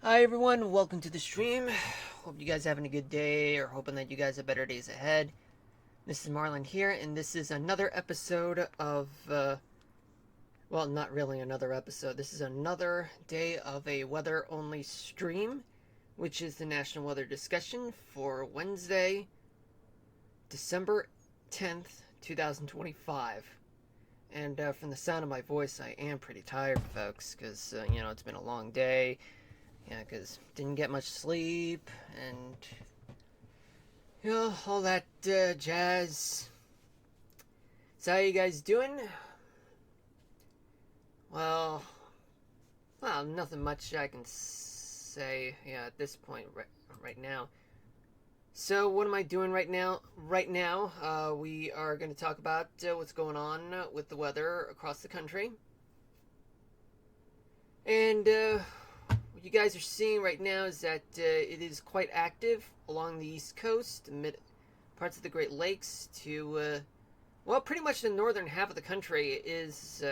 Hi everyone, welcome to the stream. Hope you guys are having a good day, or hoping that you guys have better days ahead. This is Marlon here, and this is another episode of, well, not really another episode. This is another day of a weather-only stream, which is the National Weather Discussion for Wednesday, December 10th, 2025. And from the sound of my voice, I am pretty tired, folks, because, it's been a long day. Yeah, because didn't get much sleep, and, all that jazz. So how you guys doing? Well, nothing much I can say, at this point right now. So what am I doing right now? Right now, we are going to talk about what's going on with the weather across the country. And what you guys are seeing right now is that it is quite active along the East Coast, mid parts of the Great Lakes to, pretty much the northern half of the country is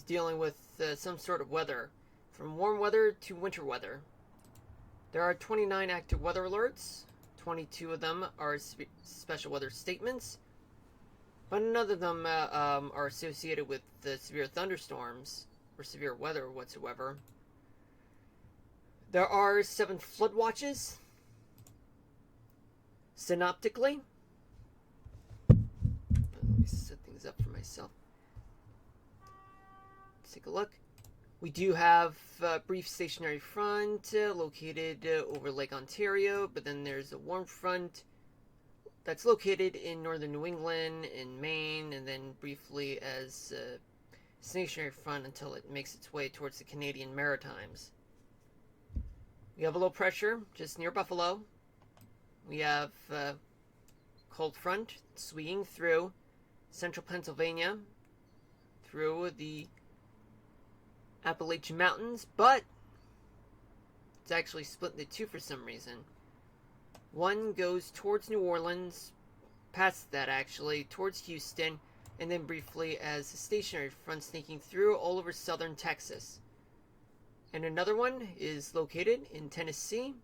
dealing with some sort of weather, from warm weather to winter weather. There are 29 active weather alerts. 22 of them are special weather statements, but none of them are associated with severe thunderstorms or severe weather whatsoever. There are 7 flood watches. Synoptically, let me set things up for myself. Let's take a look. We do have a brief stationary front located over Lake Ontario, but then there's a warm front that's located in northern New England, in Maine, and then briefly as a stationary front until it makes its way towards the Canadian Maritimes. We have a low pressure just near Buffalo. We have a cold front swinging through central Pennsylvania, through the Appalachian Mountains, but it's actually split into two for some reason. One goes towards New Orleans, past that actually, towards Houston, and then briefly as a stationary front sneaking through all over southern Texas. And another one is located in Tennessee,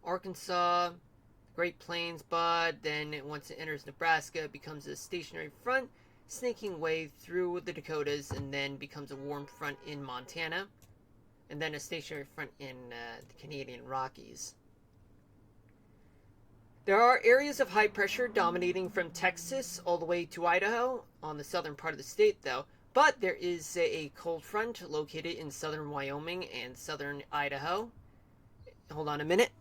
Arkansas, Great Plains, but then once it enters Nebraska, it becomes a stationary front, snaking way through the Dakotas, and then becomes a warm front in Montana, and then a stationary front in the Canadian Rockies. There are areas of high pressure dominating from Texas all the way to Idaho on the southern part of the state, though. But there is a cold front located in southern Wyoming and southern Idaho. Hold on a minute.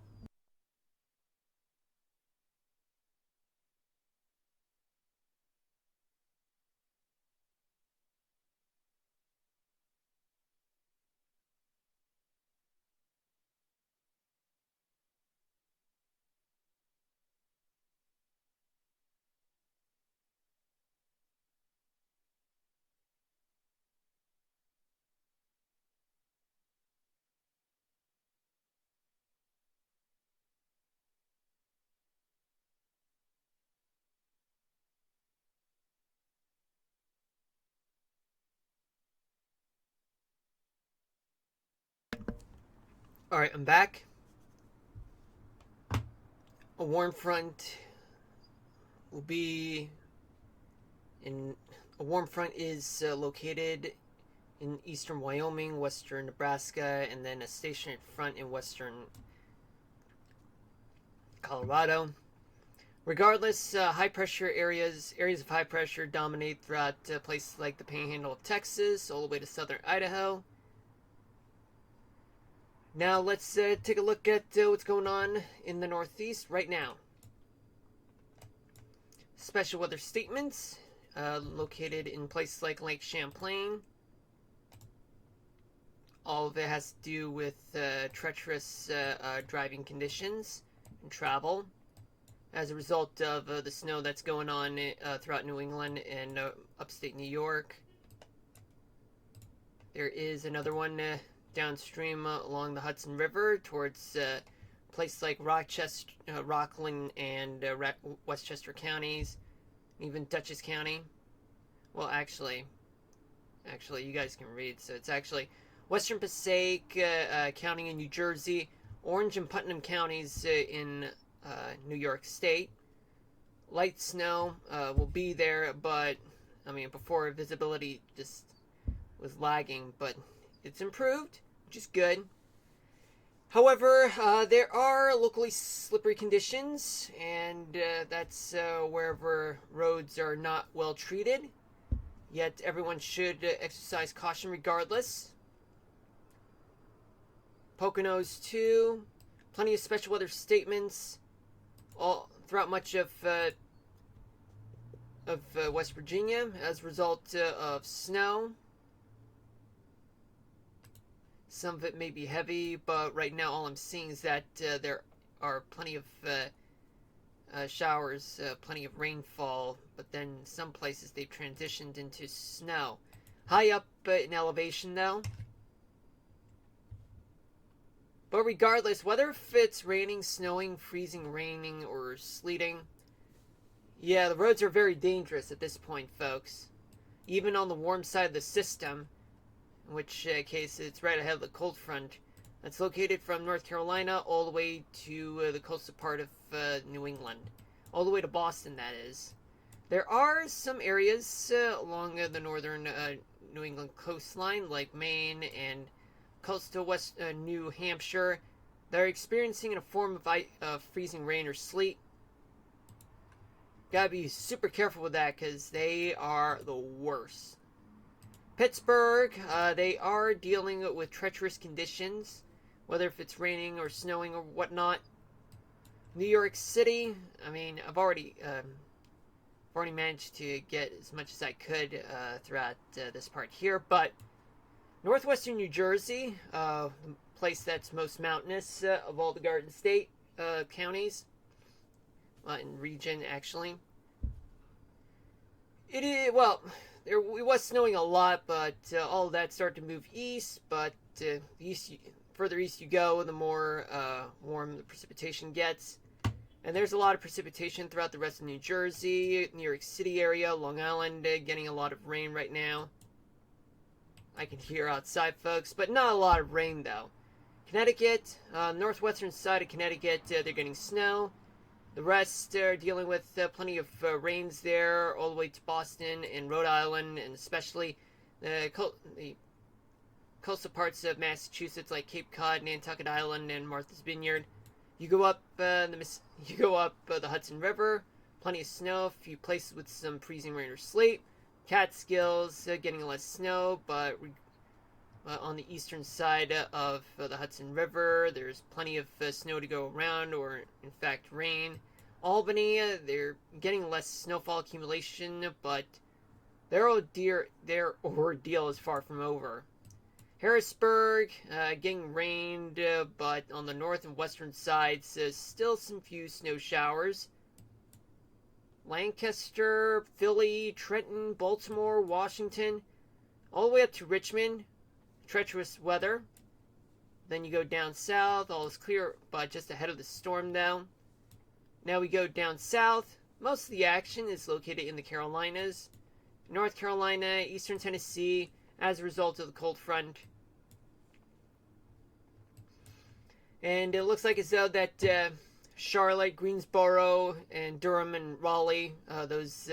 Alright, I'm back. A warm front will be in. A warm front is located in eastern Wyoming, western Nebraska, and then a stationary front in western Colorado. Regardless, high pressure areas of high pressure dominate throughout places like the Panhandle of Texas, all the way to southern Idaho. Now let's take a look at what's going on in the Northeast right now. Special weather statements located in places like Lake Champlain. All of it has to do with treacherous driving conditions and travel as a result of the snow that's going on throughout New England and upstate New York. There is another one downstream along the Hudson River towards places like Rochester, Rockland, and Westchester counties, even Dutchess County. Well, actually, you guys can read. So it's actually Western Passaic County in New Jersey, Orange and Putnam counties in New York State. Light snow will be there, but I mean, before visibility just was lagging, but it's improved, which is good. However, there are locally slippery conditions, and that's wherever roads are not well treated. Yet everyone should exercise caution regardless. Poconos too. Plenty of special weather statements all throughout much of West Virginia as a result of snow. Some of it may be heavy, but right now all I'm seeing is that there are plenty of showers, plenty of rainfall, but then some places they've transitioned into snow. High up in elevation though. But regardless, whether if it's raining, snowing, freezing, raining, or sleeting, yeah, the roads are very dangerous at this point, folks. Even on the warm side of the system, in which case it's right ahead of the cold front. That's located from North Carolina all the way to the coastal part of New England. All the way to Boston, that is. There are some areas along the northern New England coastline, like Maine and coastal west New Hampshire, that are experiencing a form of freezing rain or sleet. Gotta be super careful with that, because they are the worst. Pittsburgh, they are dealing with treacherous conditions, whether if it's raining or snowing or whatnot. New York City, I mean, I've already managed to get as much as I could throughout this part here, but northwestern New Jersey, the place that's most mountainous of all the Garden State counties, in region actually. It is, well, it was snowing a lot, but all of that started to move east. But the further east you go, the more warm the precipitation gets. And there's a lot of precipitation throughout the rest of New Jersey, New York City area, Long Island, getting a lot of rain right now. I can hear outside, folks, but not a lot of rain, though. Connecticut, northwestern side of Connecticut, they're getting snow. The rest are dealing with plenty of rains there, all the way to Boston and Rhode Island, and especially the coastal parts of Massachusetts, like Cape Cod, Nantucket Island, and Martha's Vineyard. You go up the Hudson River, plenty of snow, a few places with some freezing rain or sleet. Catskills, getting less snow, but on the eastern side of the Hudson River, there's plenty of snow to go around, or in fact rain. Albany, they're getting less snowfall accumulation, but their ordeal is far from over. Harrisburg, getting rained, but on the north and western sides, still some few snow showers. Lancaster, Philly, Trenton, Baltimore, Washington, all the way up to Richmond, treacherous weather. Then you go down south, all is clear, but just ahead of the storm now. Now we go down south. Most of the action is located in the Carolinas, North Carolina, eastern Tennessee, as a result of the cold front. And it looks like as though that Charlotte, Greensboro, and Durham and Raleigh, those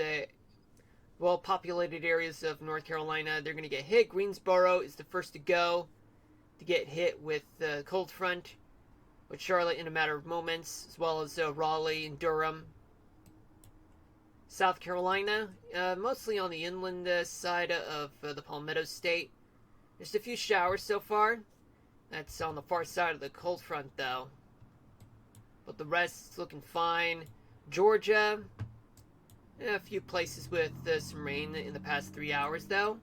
well-populated areas of North Carolina, they're going to get hit. Greensboro is the first to go to get hit with the cold front, with Charlotte in a matter of moments, as well as Raleigh and Durham. South Carolina, mostly on the inland side of the Palmetto State. Just a few showers so far. That's on the far side of the cold front, though. But the rest is looking fine. Georgia, a few places with some rain in the past 3 hours, though.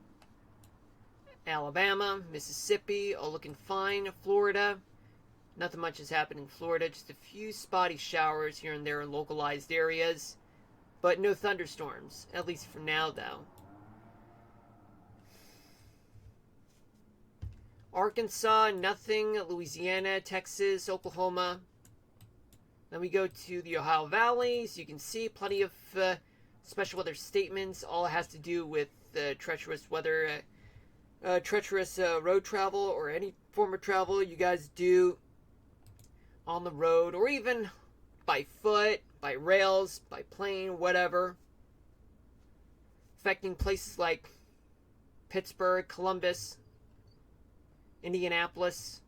Alabama, Mississippi, all looking fine. Florida, nothing much has happened in Florida. Just a few spotty showers here and there in localized areas. But no thunderstorms, at least for now, though. Arkansas, nothing. Louisiana, Texas, Oklahoma. Then we go to the Ohio Valley. So you can see plenty of special weather statements. All it has to do with treacherous weather treacherous road travel or any form of travel you guys do on the road, or even by foot, by rails, by plane, whatever, affecting places like Pittsburgh, Columbus, Indianapolis,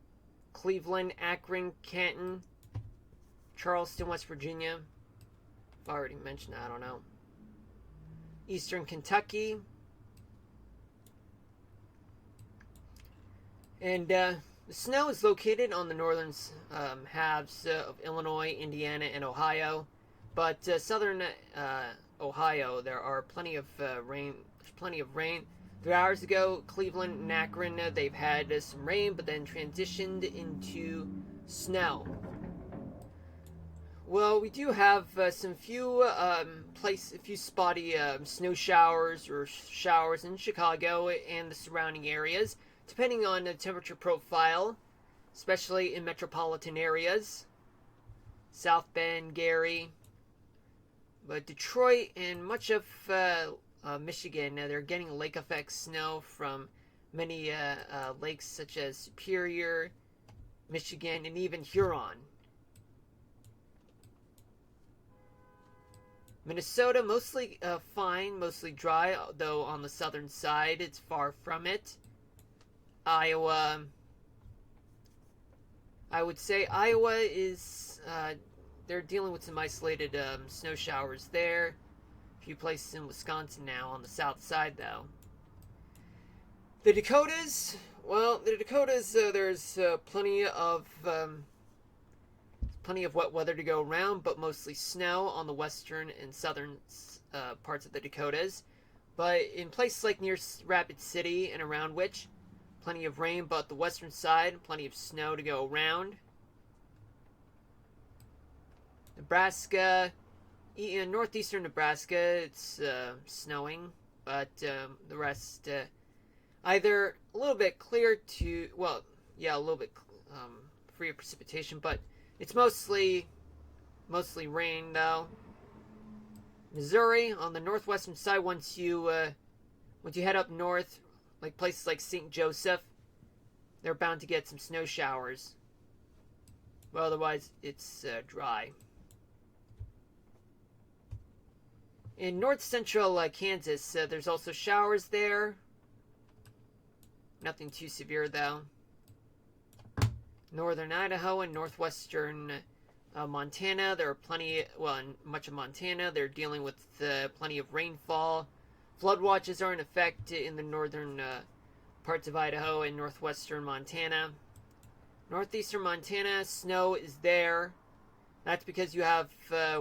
Cleveland, Akron, Canton, Charleston, West Virginia. I've already mentioned that, I don't know. Eastern Kentucky. And the snow is located on the northern halves of Illinois, Indiana, and Ohio. But southern Ohio, there are plenty of rain. There's plenty of rain. 3 hours ago, Cleveland and Akron, they've had some rain, but then transitioned into snow. Well, we do have some few spotty snow showers or showers in Chicago and the surrounding areas, depending on the temperature profile, especially in metropolitan areas, South Bend, Gary, but Detroit and much of Michigan, they're getting lake effect snow from many lakes such as Superior, Michigan, and even Huron. Minnesota, mostly fine, mostly dry, though on the southern side it's far from it. Iowa, I would say Iowa is, they're dealing with some isolated snow showers there. A few places in Wisconsin now on the south side, though. The Dakotas, well, there's plenty of wet weather to go around, but mostly snow on the western and southern parts of the Dakotas. But in places like near Rapid City and around which, plenty of rain, but the western side, plenty of snow to go around. Nebraska, in northeastern Nebraska, it's snowing, but the rest either a little bit clear to, well, yeah, a little bit free of precipitation, but it's mostly rain though. Missouri, on the northwestern side, once you head up north, like places like St. Joseph, they're bound to get some snow showers. Well, otherwise it's dry. In north central Kansas, there's also showers there. Nothing too severe though. Northern Idaho and northwestern Montana, there are plenty, well, in much of Montana, they're dealing with plenty of rainfall. Flood watches are in effect in the northern parts of Idaho and northwestern Montana. Northeastern Montana, snow is there. That's because you have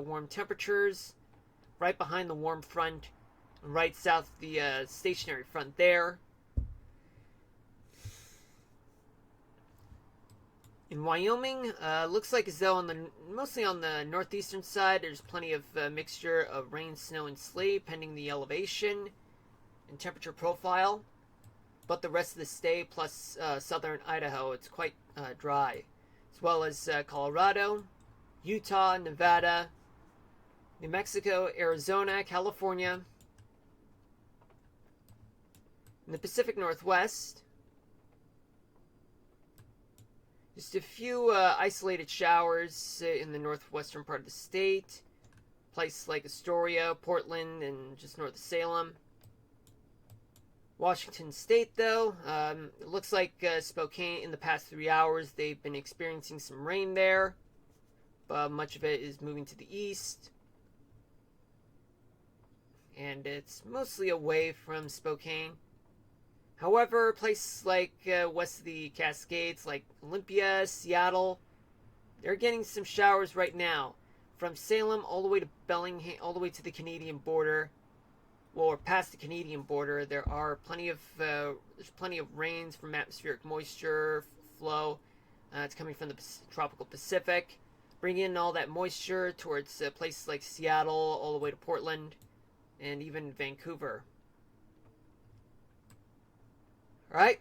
warm temperatures right behind the warm front, right south of the stationary front there. In Wyoming, looks like as though mostly on the northeastern side, there's plenty of mixture of rain, snow, and sleet, pending the elevation and temperature profile. But the rest of the state, plus southern Idaho, it's quite dry, as well as Colorado, Utah, Nevada, New Mexico, Arizona, California. In the Pacific Northwest, just a few isolated showers in the northwestern part of the state. Places like Astoria, Portland, and just north of Salem. Washington State, though, it looks like Spokane, in the past 3 hours, they've been experiencing some rain there. But much of it is moving to the east. And it's mostly away from Spokane. However, places like west of the Cascades, like Olympia, Seattle, they're getting some showers right now. From Salem all the way to Bellingham, all the way to the Canadian border, or past the Canadian border, there are there's plenty of rains from atmospheric moisture flow. It's coming from the tropical Pacific, bringing in all that moisture towards places like Seattle, all the way to Portland, and even Vancouver. Alright,